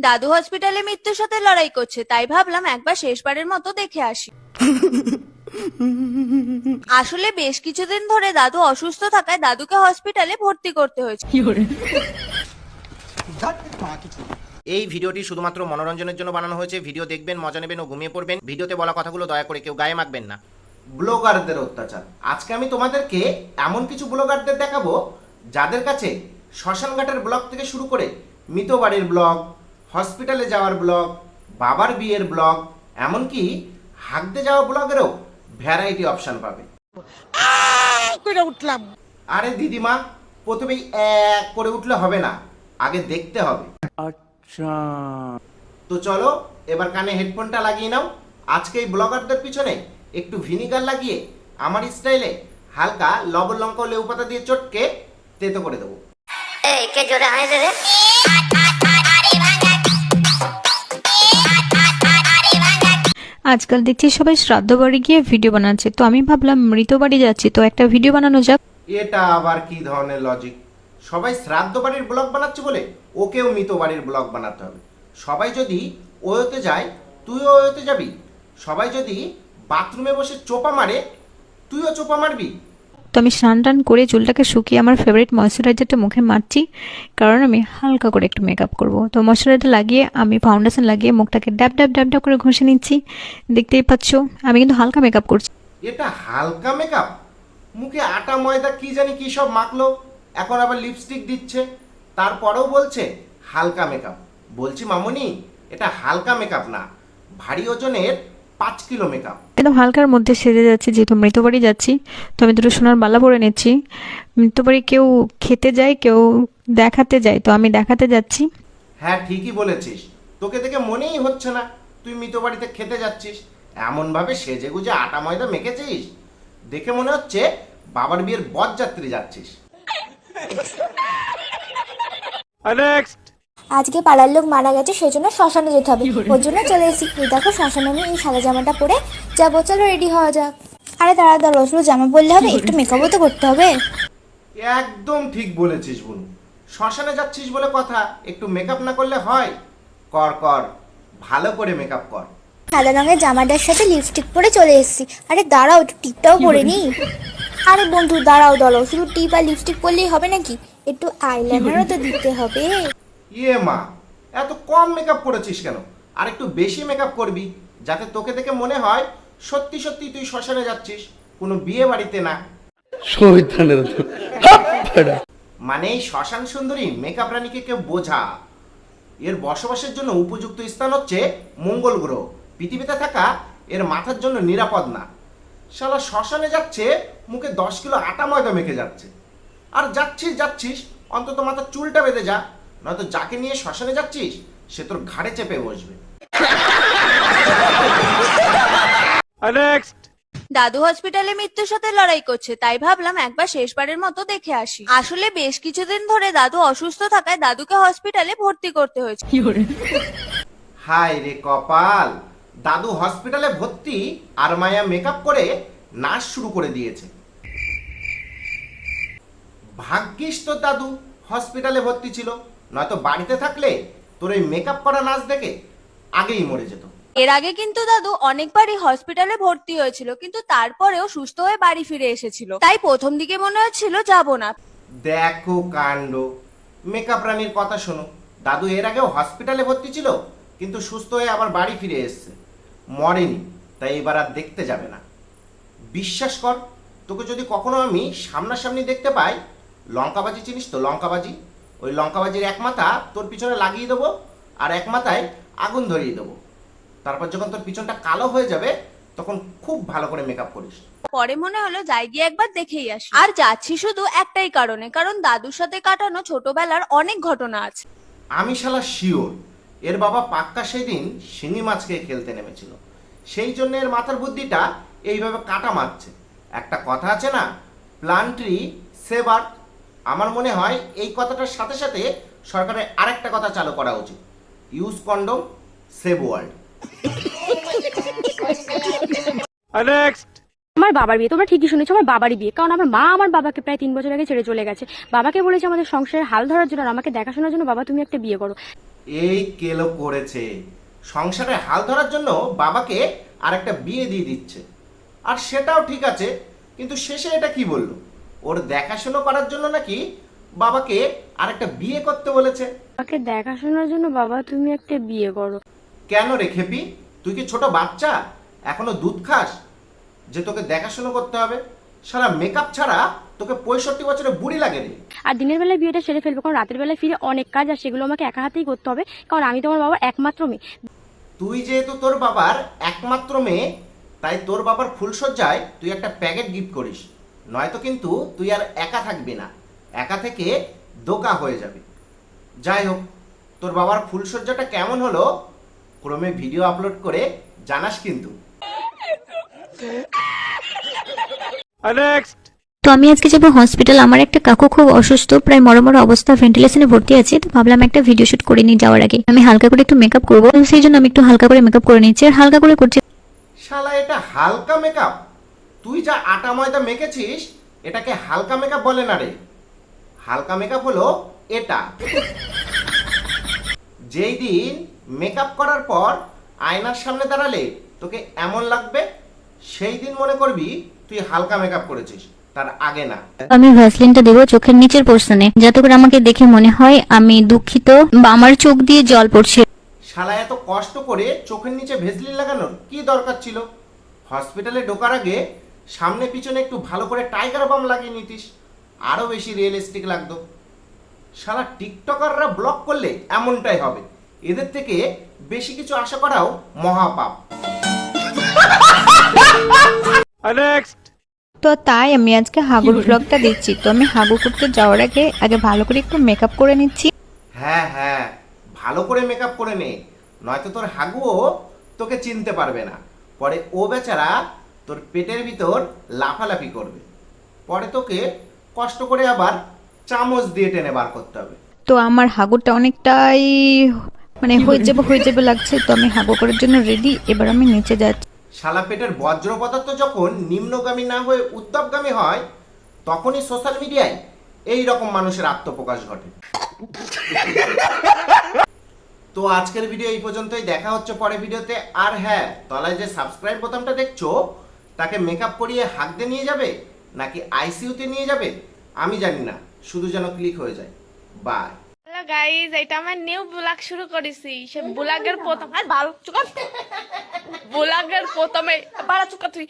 দাদু হসপিটালে মৃত্যুর সাথে লড়াই করছে, তাই ভাবলাম একবার শেষবারের মতো দেখে আসি। আসলে বেশ কিছুদিন ধরে দাদু অসুস্থ থাকায় দাদুকে হসপিটালে ভর্তি করতে হয়েছে। এই ভিডিওটি শুধুমাত্র মনোরঞ্জনের জন্য বানানো হয়েছে। ভিডিও দেখবেন, মজা নেবেন ও ঘুমিয়ে পড়বেন। ভিডিওতে বলা কথাগুলো দয়া করে কেউ গায়ে মাখবেন না। ব্লগারদের অত্যাচার। আজকে আমি তোমাদেরকে এমন কিছু ব্লগারদের দেখাবো যাদের কাছে শ্মশানঘাটের ব্লগ থেকে শুরু করে মৃত বাড়ির ব্লগ, হসপিটালে যাওয়ার ব্লগ, বাবার বিয়ের ব্লগ, এমনকি হাঁকতে যাওয়া ব্লগেরও ভ্যারাইটি অপশন পাবে। উঠলাম। আরে দিদিমা, প্রথমেই এক করে উঠলে হবে না, আগে দেখতে হবে। আচ্ছা, তো চলো এবার কানে হেডফোনটা লাগিয়ে নাও। আজকে এই ব্লগারদের পিছনে একটু ভিনিগার লাগিয়ে আমার স্টাইলে হালকা লবণ লঙ্কা ও লেবু পাতা দিয়ে চটকে তেতো করে দেবো। আজকাল দেখছি সবাই শ্রাদ্ধ বাড়ি গিয়ে ভিডিও বানাচ্ছে, তো আমি ভাবলাম মৃত বাড়ি যাচ্ছি তো একটা ভিডিও বানানো যাক। এটা আবার কি ধরনের লজিক? সবাই শ্রাদ্ধ বাড়ির ব্লগ বানাচ্ছে বলে ওকেও মৃত বাড়ির ব্লগ বানাতে হবে? সবাই যদি ওয়োতে যায় তুইও ওয়োতে যাবি? সবাই যদি বাথরুমে বসে চোপা মারে তুইও চোপা মারবি? তো আমি স্নান টান করে চুলটাকে শুকিয়ে আমার ফেভারিট ময়শ্চারাইজারটা মুখে মারছি, কারণ আমি হালকা করে একটু মেকআপ করব। তো ময়শ্চারাইজার লাগিয়ে আমি ফাউন্ডেশন লাগিয়ে মুখটাকে ড্যাব ড্যাব ড্যাব ড্যাব করে ঘষে নিচ্ছি। দেখতেই পাচ্ছ আমি কিন্তু হালকা মেকআপ করছি। এটা হালকা মেকআপ? মুখে আটা ময়দা কি জানি কি সব মাখলো, এখন আবার লিপস্টিক দিচ্ছে, তারপরেও বলছে হালকা মেকআপ। বলছি মামুনি, এটা হালকা মেকআপ না, ভারী ওজনের 5 কিলো মেকআপ। একদম হালকার মধ্যে সেজে যাচ্ছি, যেহেতু মৃতবাড়ি যাচ্ছি তো আমি দুটো সোনার বালা পরে নিচ্ছি। মৃতবাড়ি কেউ খেতে যায়, কেউ দেখাতে যায়, তো আমি দেখাতে যাচ্ছি। হ্যাঁ ঠিকই বলেছিস, তোকে দেখে মনেই হচ্ছে না তুই মৃত বাড়িতে খেতে যাচ্ছিস। এমন ভাবে সেজে গুজে আটা ময়দা মেখেছিস, দেখে মনে হচ্ছে বাবার বিয়ের বরযাত্রী যাচ্ছিস। আজকে পাড়ার লোক মারা গেছে, সেই জন্য শ্মশানে যেতে হবে, ওর জন্য চলে এসেছি। এই দেখো শ্মশানে আমি এই সাদা জামাটা পরে যাবো, চলো রেডি হওয়া যাক। আরে দাঁড়া দাঁড়া, শুধু জামা পরলে হবে, একটু মেকআপও তো করতে হবে। একদম ঠিক বলেছিস বোন, শ্মশানে যাচ্ছিস বলে কথা, একটু মেকআপ না করলে হয়? কর কর, ভালো করে মেকআপ কর। সাদা রঙের জামাটার সাথে লিপস্টিক পরে চলে এসেছি। আরে দাঁড়াও, একটু টিপটাও পরে নি। আরে বন্ধু দাঁড়াও দাঁড়াও, শুধু টিপ আর লিপস্টিক পরলেই হবে নাকি? একটু আইলাইনারও তো দিতে হবে। ইয়ে মা, এত কম মেকআপ করেছিস কেন? আর একটু বেশি মেকআপ করবি, যাতে তোকে দেখে মনে হয় সত্যি সত্যি তুই শ্মশানে যাচ্ছিস, কোনো বিয়ে বাড়িতে না। মানে এই শ্মশান সুন্দরী মেকআপ রানীকে কেউ বোঝা। এর বসবাসের জন্য উপযুক্ত স্থান হচ্ছে মঙ্গল গ্রহ। পৃথিবীতে থাকা এর মাথার জন্য নিরাপদ না। শালা শ্মশানে যাচ্ছে, মুখে 10 কিলো আটা ময়দা মেখে যাচ্ছে। আর যাচ্ছিস যাচ্ছিস, অন্তত মাথার চুলটা বেঁধে যা, নয়তো যাকে নিয়ে শ্মশানে যাচ্ছিস সে তোর ঘাড়ে চেপে বসবে। দাদু হসপিটালে মৃত্যুর সাথে লড়াই করছে, তাই ভাবলাম একবার শেষবারের মতো দেখে আসি। আসলে বেশ কিছুদিন ধরে দাদু অসুস্থ থাকায় দাদুকে হসপিটালে ভর্তি করতে হয়েছে। হায় রে কপাল, দাদু হসপিটালে ভর্তি আর মায়া মেকআপ করে নাচ শুরু করে দিয়েছে। ভাগ্যিস তো দাদু হসপিটালে ভর্তি ছিল, নয়তো বাড়িতে থাকলে তোর এই মেকআপ করা নাচ দেখে আগেই মরে যেত। এর আগে কিন্তু দাদু অনেকবারই হসপিটালে ভর্তি হয়েছিল, কিন্তু তারপরেও সুস্থ হয়ে বাড়ি ফিরে এসেছিল। তাই প্রথম দিকে মনে হচ্ছিল যাবো না। দেখো কাণ্ড, মেকআপ রানীর কথা শোনো। দাদু এর আগেও হসপিটালে ভর্তি ছিল, কিন্তু সুস্থ হয়ে আবার বাড়ি ফিরে এসছে, মরেনি। তাই এবার আর দেখতে যাবে না। বিশ্বাস কর, তোকে যদি কখনো আমি সামনাসামনি দেখতে পাই, লঙ্কাবাজি চিনিস তো? লঙ্কাবাজি, ওই লঙ্কাবাজির এক মাথা তোর পিছনে লাগিয়ে দেবো, আর এক মাথায় আগুন ধরিয়ে দেবো। তারপর যখন তোর পিছনটা কালো হয়ে যাবে, তখন খুব ভালো করে মেকআপ করিস। পরে মনে হলো যাই গিয়ে একবার দেখেই আসি। আর যাচ্ছি শুধু একটাই কারণে, কারণ দাদুর সাথে কাটানো ছোটবেলার অনেক ঘটনা আছে। আমি শালা শিওর এর বাবা পাক্কা সেদিন শিঙি মাছকে খেলতে নেমেছিল, সেই জন্য এর মাথার বুদ্ধিটা এইভাবে কাটা মারছে। একটা কথা আছে না, প্ল্যান ট্রি সেভ আর্থ। আমার মনে হয় এই কথাটার সাথে সাথে সরকারের আরেকটা কথা চালু করা উচিত, ইউজ কন্ডম সেভ ওয়ার্ল্ড। আমার বাবার বিয়ে, তোমরা ঠিকই শুনেছো, আমার বাবারই বিয়ে। কারণ আমার মা আমার বাবাকে প্রায় 3 বছর আগে ছেড়ে চলে গেছে। বাবাকে বলেছে আমাদের সংসারের হাল ধরার জন্য, আমাকে দেখাশোনার জন্য, বাবা তুমি একটা বিয়ে করো। এই কেলো করেছে, সংসারে হাল ধরার জন্য বাবাকে আর একটা বিয়ে দিয়ে দিচ্ছে। আর সেটাও ঠিক আছে, কিন্তু শেষে এটা কি বললো, ওর দেখাশোনা করার জন্য নাকি বাবাকে আর একটা বিয়ে করতে বলেছে। আমাকে দেখাশোনার জন্য বাবা তুমি একটা বিয়ে করো। কেন রে খেপি, তুই কি ছোট বাচ্চা, এখনো দুধ খাস যে তোকে দেখাশোনা করতে হবে? সারা মেকআপ ছাড়া তোকে 65 বছরে বুড়ি লাগে রে। আর দিনের বেলায় বিয়েটা সেরে ফেলবো, কারণ রাতের বেলায় ফিরে অনেক কাজ, আর সেগুলো আমাকে একা হাতেই করতে হবে, কারণ আমি তোমার বাবার একমাত্র মেয়ে। তুই যেহেতু তোর বাবার একমাত্র মেয়ে, তাই তোর বাবার ফুলসজ্জায় তুই একটা প্যাকেট গিফট করিস, নয়তো কিন্তু তুই আর একা থাকবি না, একা থেকে দোকা হয়ে যাবে। যাই হোক, তোর বাবার ফুলসজ্জাটা কেমন হলো ক্রমে ভিডিও আপলোড করে জানাস কিন্তু। তো আমি আজকে যাবো হসপিটাল। আমার একটা কাকু খুব অসুস্থ, প্রায় মরমর অবস্থা, ভেন্টিলেশনে ভর্তি আছে। তো ভাবলাম একটা ভিডিও শুট করে নিই যাওয়ার আগে। আমি হালকা করে একটু মেকআপ করবো, সেই জন্য আমি একটু হালকা করে মেকআপ করে নিচ্ছি, আর হালকা করে করছি। শালা এটা হালকা মেকআপ? তুই যা আটা ময়দা মেখেছিস এটাকে হালকা মেকআপ বলে না রে। হালকা মেকআপ হলো এটা, যেই দিন মেকআপ করার পর আয়নার সামনে দাঁড়ালে তোকে এমন লাগবে, সেই দিন মনে করবি তুই হালকা মেকআপ করেছিস, তার আগে না। আমি ভ্যাসলিনটা দেবো চোখের নিচের পোর্শনে, যাতে করে আমাকে দেখে মনে হয় আমি দুঃখিত বা আমার চোখ দিয়ে জল পড়ছে। শালা এত কষ্ট করে চোখের নিচে ভেসলিন লাগানোর কি দরকার ছিল? হসপিটালে ঢোকার আগে সামনে পিছনে একটু ভালো করে টাইগার বাম লাগিয়ে নিতিস, আরো বেশি রিয়েলিস্টিক লাগতো। শালা টিকটকাররা ব্লগ করলে এমনটাই হবে, এদের থেকে বেশি কিছু আশা করাও মহাপাপ। তো তাই আমি আজকে হাগুর ব্লগটা দিচ্ছি। তো আমি হাগু করতে যাওয়ার আগে ভালো করে একটু মেকআপ করে নিচ্ছি। হ্যাঁ হ্যাঁ, ভালো করে মেকআপ করে নে, নয়তো তোর হাগুও তোকে চিনতে পারবে না। পরে ও বেচারা তোর পেটের ভিতর লাফালাফি করবে, পরে তোকে কষ্ট করে আবার চামচ দিয়ে টেনে বার করতে হবে। তো আমার হাগুটা অনেকটাই হয়ে যাবে লাগছে। তো আমি হাগু করার জন্য রেডি, এবার আমি নিচে যাচ্ছি। শালা পেটের বজ্র পদার্থ যখন নিম্নগামী না হয়ে উত্তপগামী হয়, তখনই সোশ্যাল মিডিয়ায় এই রকম মানুষের আত্মপ্রকাশ ঘটে। তো আজকের ভিডিও এই পর্যন্তই, দেখা হচ্ছে পরের ভিডিওতে। আর হ্যাঁ, তলায় যে সাবস্ক্রাইব বোতামটা দেখছো, তাকে মেকআপ করিয়ে হাঁকতে নিয়ে যাবে নাকি আইসিইউতে নিয়ে যাবে আমি জানি না, শুধু যেন ক্লিক হয়ে যায়। বাই। হ্যালো গাইজ, এটা আমার নিউ ব্লগ শুরু করেছি। সে ব্লগের প্রথম আর ভালো চুকার ব্লগের প্রথমে ভালো চুকা তুই